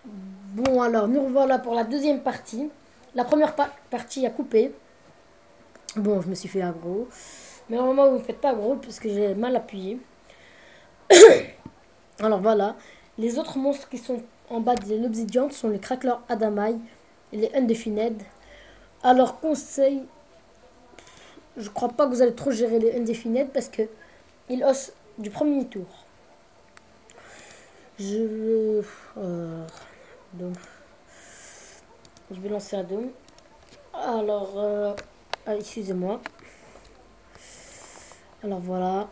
Bon, alors, nous revoilà pour la deuxième partie. La première partie a coupé. Bon, je me suis fait aggro. Mais normalement, vous ne faites pas aggro parce que j'ai mal appuyé. Alors voilà. Les autres monstres qui sont en bas de l'obsidian sont les Crackler Adamai et les Undefined. Alors, conseil, je crois pas que vous allez trop gérer les Undefined parce que ils osent du premier tour. Je vais. Donc, je vais lancer un dôme. Alors, excusez-moi. Alors voilà.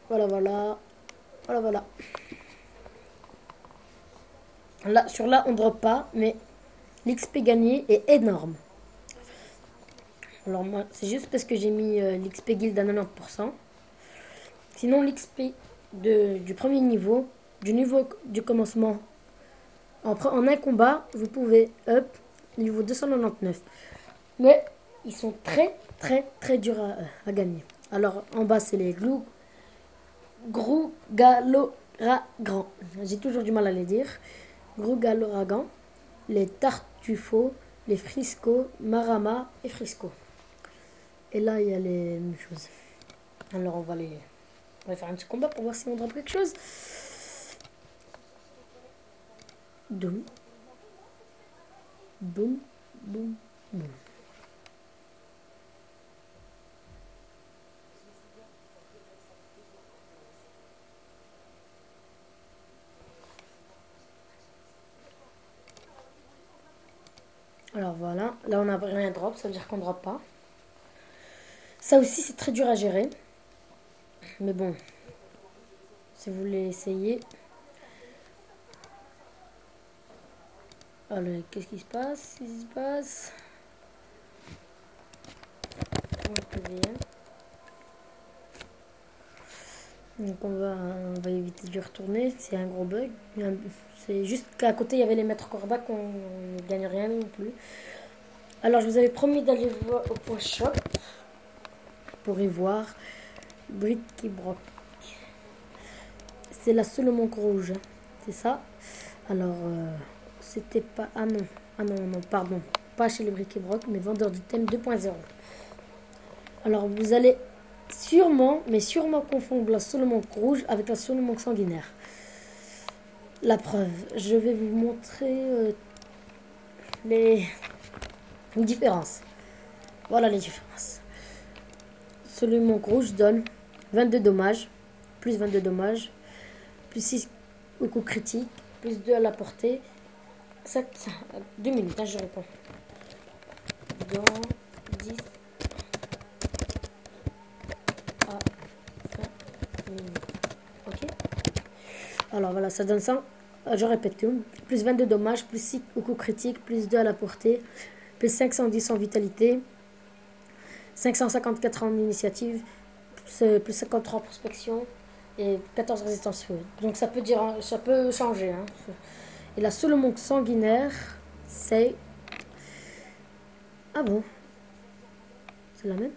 Voilà. Là, sur là, on ne drop pas, mais l'XP gagné est énorme. Alors moi, c'est juste parce que j'ai mis l'XP guild à 90%. Sinon, l'XP du premier niveau, du niveau du commencement, en un combat, vous pouvez up niveau 299. Mais ils sont très durs à gagner. Alors en bas, c'est les Grougaloragans. J'ai toujours du mal à les dire. Grougaloragans, les Tartuffos, les Frisco, Marama et Frisco. Et là, il y a les mêmes choses. Alors, on va faire un petit combat pour voir si on drop quelque chose. Boum. Boum. Alors voilà, là on n'a rien drop, ça veut dire qu'on ne drop pas. Ça aussi c'est très dur à gérer. Mais bon, si vous voulez essayer. Alors, qu'est-ce qui se passe? Donc on va éviter de retourner, c'est un gros bug. C'est juste qu'à côté il y avait les maîtres corda qu'on ne gagne rien non plus. Alors je vous avais promis d'aller voir au point shop pour y voir Brick et Broc. C'est la seule manque rouge, c'est ça. Alors c'était pas... Ah non, pardon. Pas chez les Brick et Broc, mais vendeur d'items 2.0. Alors vous allez sûrement confondre la Solomonk rouge avec la Solomonk sanguinaire. La preuve, je vais vous montrer les différences. Voilà les différences. Solomonk rouge donne 22 dommages, plus 22 dommages, plus 6 au coup critique, plus 2 à la portée. 2 minutes, je réponds. Dans 10 à 5 minutes. Ok. Alors voilà, ça donne ça. Je répète tout. Plus 22 dommages, plus 6 au coup critique, plus 2 à la portée, plus 510 en vitalité, 554 en initiative, plus 53 en prospection et 14 résistance feu. Donc ça peut changer. Hein. Et la Solomonk sanguinaire, c'est... Ah bon? C'est la même?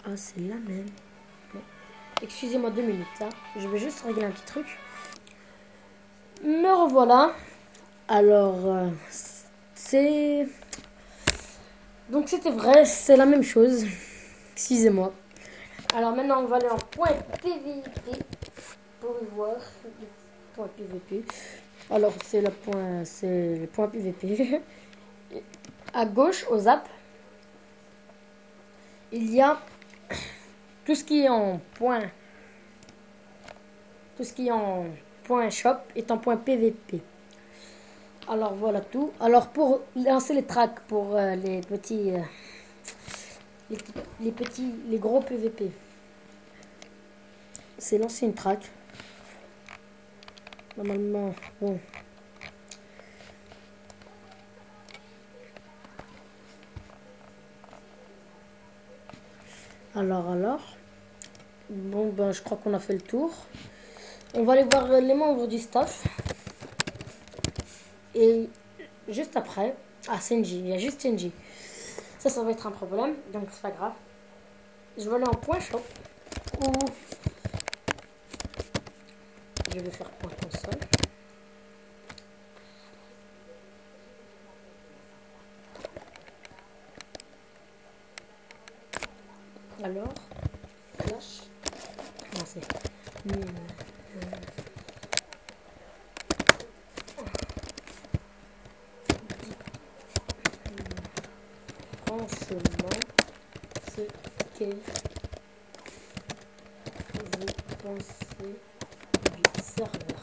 Ah, c'est la même. Bon. Excusez-moi 2 minutes, hein. Je vais juste régler un petit truc. Me revoilà. Alors, c'est... Donc c'était vrai, c'est la même chose. Excusez-moi. Alors maintenant, on va aller en point PVP pour y voir. Point PVP. Alors c'est le point PVP. À gauche, au zap, il y a tout ce qui est en point. Tout ce qui est en point shop est en point PVP. Alors voilà tout. Alors pour lancer les tracks pour les petits, les gros PVP, c'est lancer une track. Normalement, bon. Alors. Bon, ben, je crois qu'on a fait le tour. On va aller voir les membres du staff. Et juste après, Senji, il y a juste Senji. Ça va être un problème, donc c'est pas grave. Je vais aller en point shop. Ou je vais faire point console. Alors, flash. Non, c'est franchement, ce que vous pensez du serveur.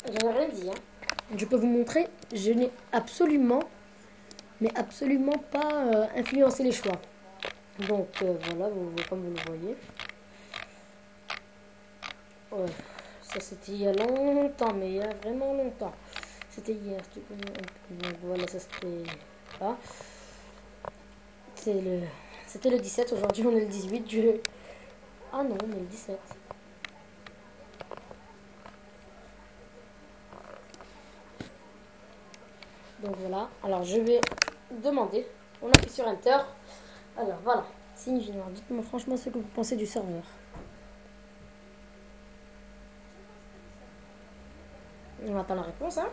J'en ai rien dit, hein. Je peux vous montrer, je n'ai absolument, mais absolument pas influencé les choix. Donc voilà, comme vous le voyez. Ouais, ça c'était il y a longtemps, mais il y a vraiment longtemps. C'était hier. Donc voilà, ça c'était là. C'était le 17, aujourd'hui on est le 18. Ah non, on est le 17. Donc voilà, alors je vais demander, on appuie sur Enter. Alors voilà, signe général. Dites-moi franchement ce que vous pensez du serveur. On attend la réponse, hein.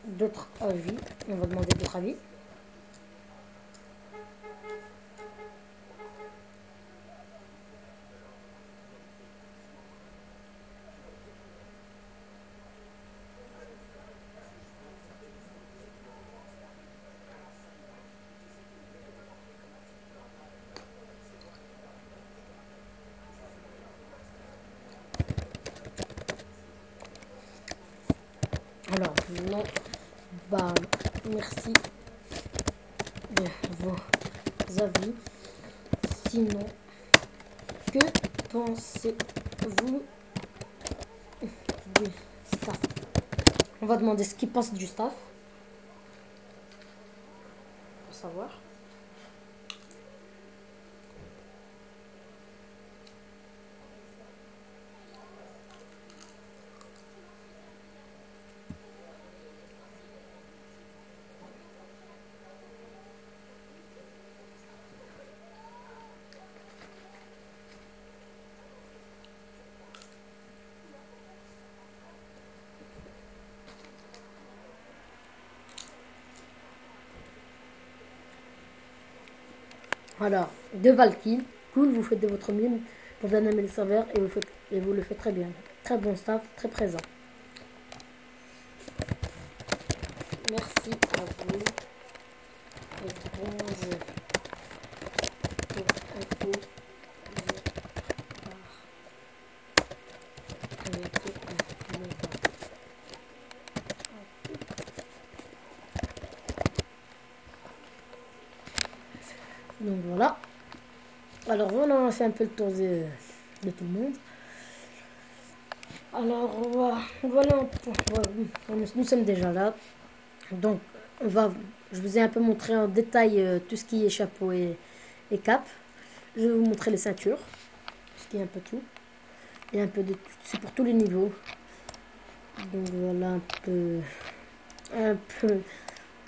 D'autres avis, on va demander d'autres avis. Alors, non, bah, merci de vos avis. Sinon, que pensez-vous du staff? On va demander ce qu'il pense du staff. Pour savoir. Alors, de Valkyrie, cool, vous faites de votre mieux pour bien aimer le serveur et vous le faites très bien. Très bon staff, très présent. Merci à vous. Et bon jeu. Pour info, donc voilà. Alors voilà, on a fait un peu le tour de tout le monde. Alors voilà, nous sommes déjà là. Donc je vous ai un peu montré en détail tout ce qui est chapeau et cap. Je vais vous montrer les ceintures, ce qui est un peu tout. Et un peu de tout, c'est pour tous les niveaux. Donc voilà un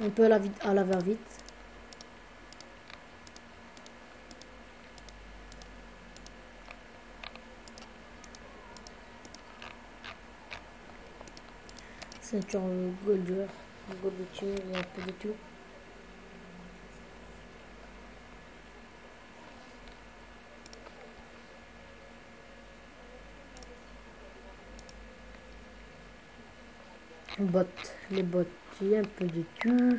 peu à la va-vite. Ceinture Golder, Gold de tout et un peu de tout. Les bottes, il y a un peu de tout.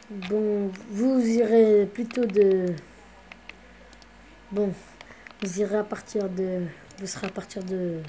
Bon, vous irez plutôt de... Bon, vous irez à partir de... Vous serez à partir de